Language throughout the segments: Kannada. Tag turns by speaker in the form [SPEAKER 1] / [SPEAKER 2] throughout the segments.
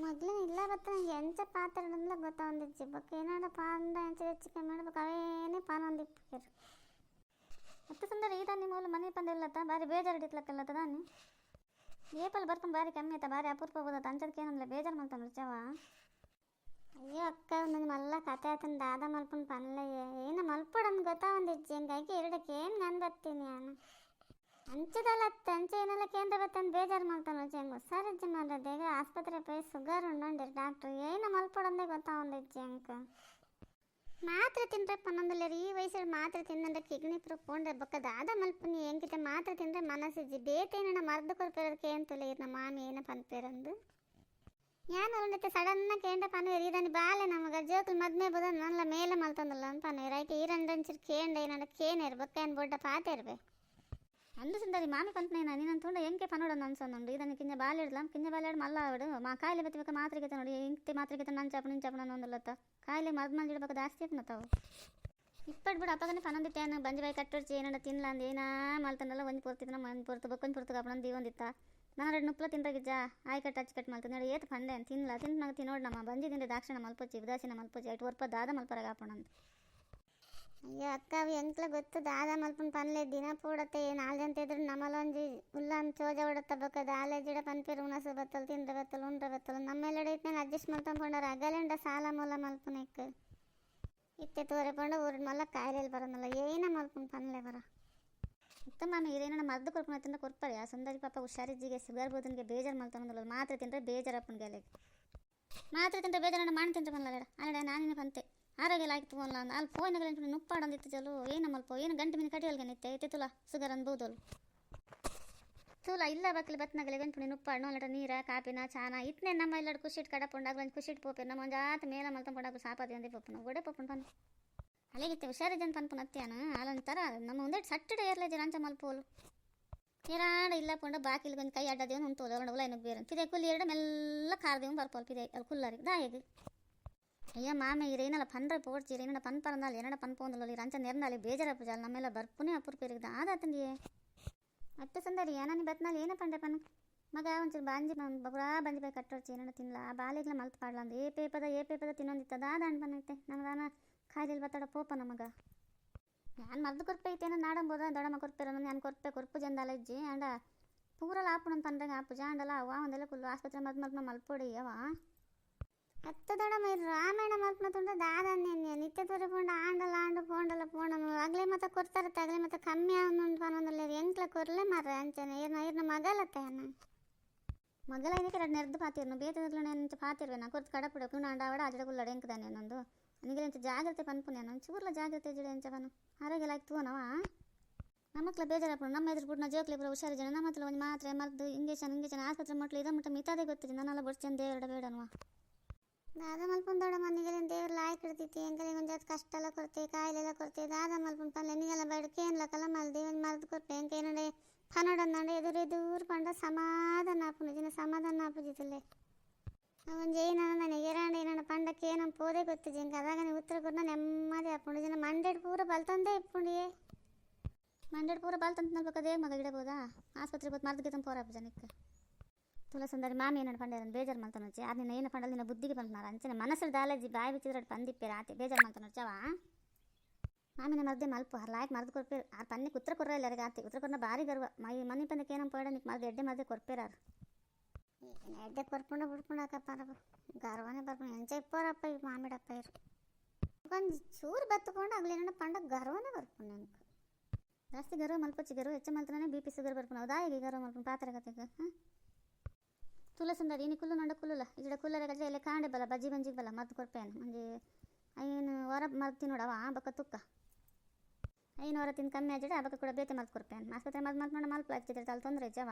[SPEAKER 1] ಮೊದಲು ಇಲ್ಲ ಬತ್ತ ನಂಗೆ ಎಂಚ ಪಾತ್ರ ಗೊತ್ತಾವಂದಿಜ್ಜಿ ಬಕ್ಕ ಏನಾಡ ಪಾಂಡ ಎಂಚ ಹೆಚ್ಚಿಗೆ ಮಾಡ್ಬೇಕು ಅವೇನೇ ಪಾನೊಂದಿಪ್ಪರು ಮತ್ತೆ ಸುಂದರ ಈತ ನಿಮ್ಮ ಮನೆ ಪಂದಿಲ್ಲತ್ತ ಬಾರಿ ಬೇಜಾರು ಹಿಡಿತ್ಲಕ್ಕಲ್ಲತ್ತ ನಾನು ಏಪಲ್ಲಿ ಬರ್ಕೊಂಡು ಬಾರಿ ಕಮ್ಮಿ ಆಯ್ತಾ ಬಾರಿ ಅಪೂರ್ವ ಹೋದತ್ತ ಅಂಚದಕ್ಕೆ ಏನಂದ್ರೆ ಬೇಜಾರು ಮಾಡ್ತಾನೆ ರುಚವ ಅಯ್ಯೋ ಅಕ್ಕ ನನ್ನ ಮಲ್ಲ ಕತೆ ಆತನ ದಾದ ಮಲ್ಪನ್ ಪನ್ಲೆ ಏನು ಮಲ್ಪಡಂದು ಗೊತ್ತಾವಂದಿಜ್ಜಿ ಹಂಗಾಗಿ ಎರಡಕ್ಕೆ ಏನು ನಾನು ಬರ್ತೀನಿ ನಾನು ಅಂಚದಲ್ಲ ಅಂಚೆ ಏನೆಲ್ಲ ಕೇಂದ್ರ ಬತ್ತಂದು ಬೇಜಾರು ಮಾಡ್ತಾನೆ ರುಚಿ ಹಂಗೆ ಹುಷಾರಿಜ್ಜಿ ಮಾಡೋದು ಈಗ ಆಸ್ಪತ್ರೆ ಪೈ ಶುಗರ್ ಉಂಡೊಂಡಿರಿ ಡಾಕ್ಟ್ರು ಏನು ಮಲ್ಪಡಂದೇ ಗೊತ್ತಾವಂದಿಜ್ಜಿ ಅಂಕ ಮಾತ್ರೆ ತಿಂದ್ರೆ ಪನ್ನೊಂದಿಲ್ಲ ಈ ವಯಸ್ಸಲ್ಲಿ ಮಾತ್ರೆ ತಿಂದ್ರೆ ಕಿಡ್ನಿ ಪ್ರೂಫ್ ಬಕ್ಕ ದಾದ ಮಲ್ಪನಿ ಹೆಂಗಿತೆ ಮಾತ್ರೆ ತಿಂದ್ರೆ ಮನಸ್ಸಿಜ್ಜಿ ಬೇತೇನ ಮರ್ದು ಕೊರ್ಪಿರೋದಕ್ಕೆ ಅಂತಲ್ಲ ನಮ್ಮ ಮಾಮಿ ಏನ ಪನ್ಪೇರಂದು ಯಾನು ಅಲ್ಲೈತೆ ಸಡನ್ನ ಕೇಂದ್ರ ಪನ್ವೇರು ಇದನ್ನು ಬಾಲೆ ನಮಗೆ ಜೋಕಲ್ ಮದ್ಮೆ ಬೋದ ನಲ್ಲ ಮೇಲೆ ಮಲ್ತಂದಲ್ಲ ಅಂತ ಪನ್ವೇರು ಆಯ್ಕೆ ಈರಂದಂಚರ್ ಕೇಂಡ ಏನಾರ ಕೇನೇರು ಬಕ್ಕ ಏನು ಬೊಡ್ಡ ಪಾತೆ ಇರ್ಬೇ ಅಂದು ಸುಂದರಿ ಮಾಮಿ ಪಂಪನೇನ ನೀನು ತುಂಡ ಹೆಂಗೆ ಪನ್ನೋಡು ಅನ್ಸೊಂದು ಇದನ್ನು ಕಿಂಜ ಬಾಲೆ ಇಡ್ಲಾಂ ಕಿಂಜ ಬಾಲೆ ಇಡ್ ಮಲ್ಲ ಆವಿಡು ಮಾ ಕಾಯಿಲೆ ಬತ್ತಿಬೇಕ ಮಾತ್ರೆಗೆ ನೋಡಿ ಇಂತೆ ಮಾತ್ರೆಗೆ ನಂಚಾಪಣ ಒಂದಲ್ಲತ್ತ ಕಾಯಿಲೆ ಮದ್ದು ಮಂಜಿಡ್ಬೇಕು ಜಾಸ್ತಿ ಅಪ್ನತಾವು ಇಪ್ಪಟ್ಟು ಬಿಡು ಅಪ್ಪಗನೆ ಪನ್ನೊಂದಿತ್ತೇನು ಬಂಜಿ ಬಾಯಿ ಕಟ್ಟೊಡ್ಚಿ ಏನಾರ ತಿನ್ಲ ಅಂದ ಏನ ಮಲ್ತಂದಲ್ಲ ಒಂದು ಪೂರ್ತಿನ ಮನ್ ಪೂರ್ತು ಬಕ್ಕೊಂದು ಪೂರ್ತು ಕಪ್ಪಣಂದು ಒಂದಿತ್ತ ನಾನು ಎರಡು ನುಪ್ಪಲ ತಿಂದ್ರಾಗಿಜ್ಜ ಆಯ್ ಕಟ್ಟು ಹಚ್ಚಿ ಕಟ್ಟು ಮಲ್ತು ನೋಡಿ ಏತು ಪಂಡೆ ತಿನ್ನಲ್ಲ ತಿಂದು ನಂಗೆ ತಿನ್ನೋಡು ನಮ್ಮ ಬಂಜಿ ತಿಂದೆ ದಾಕ್ಷಿಣ ಮಲ್ಪಚ್ಚಿ ಉದಾಸೀನ ಮಲ್ಪಚ್ಚಿ ಐಟು ವರ್ಪ ದಾದ ಮಲ್ಪರಾಗ ಹಾಪಣಂದು ಅಯ್ಯೋ ಅಕ್ಕ ಅವು ಎಂಕ್ಲ ಗೊತ್ತು ದಾದ ಮಲ್ಪನ್ ಪನ್ಲೆ ದಿನ ಪೂಡತ್ತೆ ನಾಲ್ಕು ಜನ ಇದ್ರು ನಮ್ಮಲ್ಲೊಂಜಿ ಉಲ್ಲನ್ ಚೋಜ ಹೊಡತ್ತ ಬಕ್ಕ ದಾಲೆ ಜಿಡ ಪನ್ಪೇರು ಉಣಸು ಬತ್ತಲು ತಿಂದ್ರೆ ಬತ್ತಲು ಉಂಡ್ರೆ ಬತ್ತಲು ನಮ್ಮೆಲ್ಲಡೆ ಇತ್ತೇನೆ ಅಡ್ಜಸ್ಟ್ ಮಲ್ತಂಕೊಂಡಾರ ಅಗಲೆಂಡ ಸಾಲ ಮೂಲ ಮಲ್ಪನೆಕ್ ಇತ್ತೆ ತೋರೆಕೊಂಡು ಊರಿನ ಮಲ್ಲ ಕಾಯಿಲೆಯಲ್ಲಿ ಬರೋನಲ್ಲ ಏನ ಮಲ್ಪನ್ ಪನ್ಲೆ ಬರ ಇತ್ತ ಮಾಮಿ ಇದೇನ ಮದ್ದು ಕೊರ್ಪನ ತಿಂದ್ರೆ ಕೊರ್ಪಾರಿ ಆ ಸುಂದರಿ ಪಾಪ ಹುಷಾರಿಜ್ಜಿಗೆ ಶುಗರ್ ಬೋದನಿಗೆ ಬೇಜಾರು ಮಲ್ತಾನಲ್ಲ ಮಾತ್ರೆ ತಿಂದರೆ ಬೇಜಾರಪ್ಪನ ಗೆಲೆಗೆ ಮಾತ್ರೆ ತಿಂದರೆ ಬೇಜಾರನ್ನ ಮಾಡಿ ತಿಂದ್ರೆ ಬಂದಲ್ಲ ಅಲ್ಲಡೆ ನಾನಿನ ಬಂತೆ ಆರೋಗ್ಯ ಆಯ್ತು ಅಲ್ಲ ಅಲ್ಲಿ ಫೋನ್ಗಳು ನುಪ್ಪಾಡೊಂದಿತ್ತು ಚಲೋ ಏನು ಮಲ್ಪ ಏನು ಗಂಟು ಮೀನು ಕಟಿಯಲ್ಗೆ ನಿತ್ತೆ ಐತೆ ತುಲ ಶುಗರ್ ಅನ್ಬೋದಲು ತುಲ ಇಲ್ಲ ಬಕ್ಲಿ ಬತ್ನಾಗಲಿ ಗಂಟು ನುಪ್ಪಾಡು ಅಲ್ಲಟ ನೀರ ಕಾಪಿನ ಚಾನ ಇತ್ತನೇ ನಮ್ಮ ಎಲ್ಲರೂ ಖುಷಿಟ್ಟು ಕಡಪುಂಡಾಗ ಒಂದು ಖುಷಿಟ್ಟು ಪೋಪೆ ನಮ್ಮ ಒಂದು ಜಾತ ಮೇಲೆ ಮಲ್ತಂಪುಂಡಾಗ ಸಾಪಾತಿ ಅಂದೆ ಪಪ್ಪನ ಒಡೆ ಪಪ್ಪನ ಪನ್ ಅಲ್ಲಿಗಿತ್ತೆ ಹುಷಾರಿದ್ದನ್ ಪನ್ಪುನ ಅತ್ಯಾನ ಅಲ್ಲಂತರ ನಮ್ಮ ಒಂದೇ ಸಟ್ಟಡೆ ಏರ್ಲೆ ಜನ ಮಲ್ಪೋಲು ಏರಾಡ ಇಲ್ಲ ಪುಂಡ ಬಾಕಿಲ್ ಒಂದು ಕೈ ಅಡ್ಡದೇವನು ಉಂಟು ಉಲ ಏನಕ್ಕೆ ಬೇರೆ ಪಿದೆ ಕುಲ್ಲಿ ಎರಡು ಮೆಲ್ಲ ಕಾರ್ದೇವು ಬರ್ಪೋಲ್ ಪಿದೆ ಅಲ್ಲಿ ಕುಲ್ಲರಿಗೆ ದಾಯಿಗೆ ಅಯ್ಯ ಮಾಮೆ ಇರೇನಲ್ಲ ಪನ್ರೆ ಪೋಡ್ಚಿ ಇರೇನ ಪನ್ ಪರಂದಾಲಿ ಏನಡ ಪನ್ ಪೋಂದಲ್ಲ ರಂಚ ನೆರ್ನಾಲಿ ಬೇಜಾರಪ್ಪ ಜಾಲ ನಮ್ಮೆಲ್ಲ ಬರ್ಪುನೇ ಅಪೂರ್ಪೇರಿಗ್ದ ಆದಾತಂದಿಯೇ ಮತ್ತೆ ಸುಂದರಿ ಏನಾನಿ ಬತ್ನಾಲಿ ಏನ ಪಂಡೆ ಪನ್ ಮಗ ಒಂಚೂರು ಬಾಂಜಿ ಬಗುರಾ ಬಂಜಿ ಬಾಯಿ ಕಟ್ಟೋಡ್ಚಿ ಏನಡ ತಿನ್ಲ ಆ ಬಾಲಿಗ್ಲ ಮಲ್ತು ಪಾಡ್ಲಂದು ಏ ಪೇಪದ ತಿನ್ನೊಂದಿತ್ತದ ದಾಂಡ್ ಬಂದೈತೆ ನಮ್ದಾನ ಕಾಯಿಲೆ ಬತ್ತಡ ಪೋಪ ನಮಗ ನಾನು ಮರ್ದು ಕೊರ್ಪೆ ಐತೇನೋ ನಾಡಂಬೋದ ದೊಡಮ್ಮ ಕೊರ್ಪೇರ ನಾನು ಕೊರ್ಪು ಜಂದಾಲ ಇಜ್ಜಿ ಅಂಡ ಪೂರಲ್ಲ ಆಪುಣಂದು ಪಂದ್ರಂಗೆ ಆಪು ಜಾಂಡಲ್ಲ ಅವ ಒಂದೆಲ್ಲ ಕುಲ್ಲು ಆಸ್ಪತ್ರೆ ಮದ್ದು ಮಲ್ಪೊಡಿ ಅವ ಹತ್ತು ದೊಡಮ್ಮ ಇರು ರಾಮಾಯಣ ಮಲ್ಪನ ತುಂಡ ದಾದನ್ನೇ ನಿತ್ಯ ತೋರಿಪುಂಡ ಆಂಡಲ್ಲ ಆಂಡು ಪೋಂಡಲ್ಲ ಪೋಂಡನು ಅಗ್ಲೆ ಮತ್ತೆ ಕೊರ್ತಾರತ್ತೆ ಅಗ್ಲೆ ಮತ್ತೆ ಕಮ್ಮಿ ಅವನುಂಡು ಪನೊಂದಲ್ಲ ಎಂಕ್ಲ ಕೊರ್ಲೆ ಮಾರ ಅಂಚನೆ ಇರ್ನ ಮಗಲತ್ತೆ ಅನ್ನ ಮಗಲ ಏನಕ್ಕೆ ಎರಡು ನೆರ್ದು ಪಾತಿರ್ನು ಬೇತದಲ್ಲ ಎಂತ ಪಾತಿರ್ವೆ ನಾ ಕೊರ್ತು ಕಡಪುಡ ಪುಂಡ ಆವಡ ಅಜಡ ಕುಲ್ಲಡ ಎಂಕದಾನೆ ಅನ್ನೊಂದು ನನಗೆ ಎಂತ ಜಾಗ್ರತೆ ಪನ್ಪುನೆ ನಾನು ಚೂರ್ಲ ಜಾಗ್ರತೆ ಜಿಡ ಎಂಚವನು ಆರೋಗ್ಯ ಆಯ್ತು ನವ ನಮ್ಮಕ್ಲ ಬೇಜಾರಪ್ಪ ನಮ್ಮ ಎದುರು ಬಿಟ್ಟು ನಾ ಜೋಕ್ಲಿ ಬರೋ ಹುಷಾರಿ ಜನ ನಮ್ಮ ಹತ್ರ ಒಂದು ಮಾತ್ರೆ ಮದ್ದು ಇಂಜೆಕ್ಷನ್ ಆಸ್ಪತ್ರೆ ಮಟ್ಲು ಇದ ಮಟ್ಟ ಮಿತಾದೆ ಗೊತ್ತಿದೆ ನಾನೆಲ್ಲ ಬಡ್ಚಂದು ದೇವರಡ ಬೇಡನ್ವ ದಾದ ಮಲ್ಪನ್ ದೊಡ್ಡ ಮನೆಗೆಲ್ಲ ದೇವ್ರ ಲಾಯಕ್ ಇಡ್ತೈತಿ ಎಂಕಲಿಗೆ ಒಂದು ಜಾತಿ ಕಷ್ಟ ಎಲ್ಲ ಕೊಡ್ತೇವೆ ಕಾಯಿಲೆಲ್ಲ ಕೊಡ್ತೇವೆ ದಾದ ಮಲ್ಪನ್ ಪಲ್ಲೆ ನಿಗೆಲ್ಲ ಬೇಡಕ್ಕೆ ಏನ್ಲಕ್ಕಲ್ಲ ಮಲ್ದಿ ಒಂದು ಮರ್ದು ಕೊಟ್ಟೆ ಎಂಕ ಏನಡೆ ಕನ್ನಡ ಎದುರು ಪಂಡ ಸಮಾಧಾನ ಆಪುನ ಜನ ಸಮಾಧಾನ ಆಪುಜಿತಲ್ಲೇ ಅವನು ಏನ ನನಗೆ ಏರಾಂಡ ಏನಾಡ ಪಂಡಕ್ಕೆ ಏನೋ ಪೋದೆ ಗೊತ್ತಿದೆ ಇಂಕ ಅದಾಗ ಉತ್ತರ ಕೊಟ್ಟು ನೆಮ್ಮದಿ ಆಪುಂಡು ಜನ ಮಂಡೆಡ್ ಪೂರ ಬಲ್ತಂದೇ ಇಪ್ಪುಂಡಿಯೇ ಮಂಡೆಡ್ ಪೂರ ಬಲ್ತಂತ ನಲ್ಬೇಕದೇ ಮಗ ಗಿಡಬೋದಾ ಆಸ್ಪತ್ರೆಗೆ ಗೊತ್ತು ಮರ್ದು ಗಿತ್ತಂದು ಪೋರಪ್ಪ ಜನಕ್ಕೆ ತುಲ ಸುಂದರಿ ಮಾಮಿ ಏನಾಡು ಪಂಡ ಬೇಜಾರು ಮಾಡ್ತಾನೋಚಿ ಅದನ್ನ ಏನು ಪಂಡಲ್ಲ ನಿನ್ನ ಬುದ್ಧಿಗೆ ಬಂದ್ನಾರ ಅಂಚನೆ ಮನಸ್ಸಲ್ಲಿ ದಾಲಜಿ ಬಾಯಿ ಬಿಚ್ಚಿದ್ರೆ ಪಂದಿಪ್ಪೆ ರಾತಿ ಬೇಜಾರು ಮಾಡ್ತಾನೋಚವ ಮಾಮಿನ ಮರ್ದೆ ಮಲ್ಪ ಲಾಯಕ್ ಮರ್ದು ಕೊರ್ಪೇರು ಆ ಪನ್ನಿ ಉತ್ತರ ಕೊರ್ರ ಎಲ್ಲರಿಗೆ ಆತಿ ಉತ್ತರ ಕೊರ್ನ ಭಾರಿ ಗರ್ವ ಮನೆ ಪಂದಕ್ಕೆ ಏನೋ ಪೋಡ ನಿಕ್ಕೆ ಮರ್ದು ಎಡ್ಡೆ ಮರ್ದೆ ಕೊರ್ಪೇರಾರು ಎಡ್ಡೆ ಕೊರ್ಪುಂಡ ಬಿಡ್ಪುಂಡಕ್ಕಪ್ಪ ಗರ್ವನೇ ಬರ್ಪುಂಡು ಎಂಚ ಇಪ್ಪೋರಪ್ಪ ಈ ಮಾಮಿಡಪ್ಪ ಇರು ಒಂದು ಚೂರು ಬತ್ತುಕೊಂಡು ಆಗ್ಲೇನ ಪಂಡ ಗರ್ವನೇ ಬರ್ಪುಂಡು ನನಗೆ ಜಾಸ್ತಿ ಗರ್ವ ಮಲ್ಪಚ್ಚಿ ಗರ್ವ ಹೆಚ್ಚು ಮಲ್ತಾನೆ ಬಿ ಪಿ ಶುಗರ್ ಬರ್ಪುಂಡು ಹೌದಾ ಈಗ ಗರ್ವ ಮಲ್ಪುಂಡು ಪಾತ್ರೆ ಕತೆಗೆ ಹಾಂ ತುಲ ಸುಂದರಿ ಇನ್ನು ಕುಲ್ಲು ನೋಡ ಕುಲ್ಲುಲ ಇಜಡ ಕುಲ್ಲರೆ ಗಜ್ಜೆ ಎಲ್ಲ ಕಾಂಡೆ ಬಲ್ಲ ಬಜ್ಜಿ ಬಂಜಿಗೆ ಬಲ್ಲ ಮದ್ದು ಕೊರ್ಪೇನು ಮಂಜಿ ಐನು ಹೊರ ಮರ್ದು ತಿನ್ನೋಡವ ಬಕ್ಕ ತುಕ್ಕ ಐನು ಹೊರ ತಿಂದು ಕಮ್ಮಿ ಆಜಡೆ ಆ ಬಕ್ಕ ಕೂಡ ಬೇತೆ ಮರ್ದು ಕೊರ್ಪೇನು ಆಸ್ಪತ್ರೆ ಮದ್ದು ಮಲ್ಪ ಹಚ್ಚಿದ್ರೆ ಅಲ್ಲಿ ತೊಂದರೆ ಜವ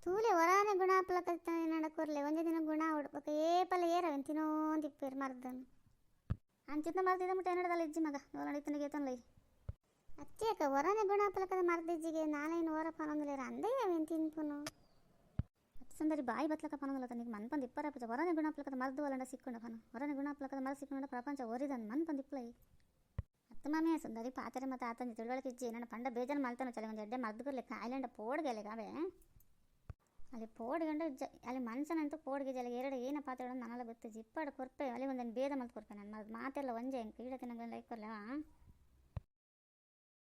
[SPEAKER 1] ತೂಲೆ ಹೊರಾನೆ ಗುಣ ಹಾಪ್ಲಕ್ಕ ನಡ ಕೊರ್ಲೆ ಒಂದೇ ದಿನ ಗುಣ ಹೊಡ್ಬೇಕು ಏಪಲ್ಲ ಏರವೇನು ತಿನ್ನೋಂದಿಪ್ಪೇರು ಮರ್ದನು ಅಂಚಿಂದ ಮರ್ದಿದ್ದ ಮುಟ್ಟ ಏನಡದಲ್ಲ ಇಜ್ಜಿ ಮಗ ನೋಡಿತನಿಗೆ ತೊಂದೈ ಅಚ್ಚೇಕ ಹೊರನೆ ಗುಣ ಹಾಪ್ಲಕ್ಕದ ಮರ್ದಿಜ್ಜಿಗೆ ನಾನೇನು ಹೊರ ಪನೊಂದಿಲ್ಲ ಅಂದೇ ಅವೇನು ತಿನ್ಪುನು ಸುಂದರಿ ಬಾಯಿ ಬತ್ಲಕ್ಕ ಪನೊಂದಲ್ಲ ತನಿಗೆ ಮನ್ಪಂದು ಇಪ್ಪರಪ್ಪ ಹೊರನೆ ಗುಣ ಹಾಪ್ಲಕ್ಕದ ಮರ್ದು ಅಲ್ಲಂಡ ಸಿಕ್ಕೊಂಡ ಪನ ಹೊರನೆ ಗುಣ ಹಾಪ್ಲಕ್ಕದ ಮರ ಸಿಕ್ಕೊಂಡ ಪ್ರಪಂಚ ಓರಿದನ್ ಮನ್ಪಂದು ಇಪ್ಪಲೈ ಹತ್ತು ಮಾಮಿ ಸುಂದರಿ ಪಾತ್ರೆ ಮತ್ತು ಆತಂದು ತಿಳುವಳಿಕೆ ಇಜ್ಜಿ ನನ್ನ ಪಂಡ ಬೇಜಾರು ಮಾಡ್ತಾನೆ ಚಲ ಒಂದು ಎಡ್ಡೆ ಮರ್ದು ಕೊರ್ಲೆ ಕಾಯಿಲೆಂಡ ಪೋಡ್ಗೆಲೆಗಾವೆ ಅಲ್ಲಿ ಪೋಡ್ಗಂಡು ಅಲ್ಲಿ ಮನ್ಸನಂತೂ ಪೋಡ್ಗೆ ಜಲ ಎರಡು ಏನ ಪಾತ್ರೆ ನನಲ್ಲ ಗೊತ್ತಿಜ್ಜಿ ಇಪ್ಪಡು ಕೊರ್ಪೆ ಅಲ್ಲಿ ಒಂದನ್ನು ಭೇದ ಮಲ್ತು ಕೊರ್ಪೆ ನಾನು ಮಾತೆಲ್ಲ ಒಂಜೆ ಹೆಂಗೆ ಈಡ ತಿನ್ನಗ ಲೈಕ್ ಕೊರ್ಲೇವಾ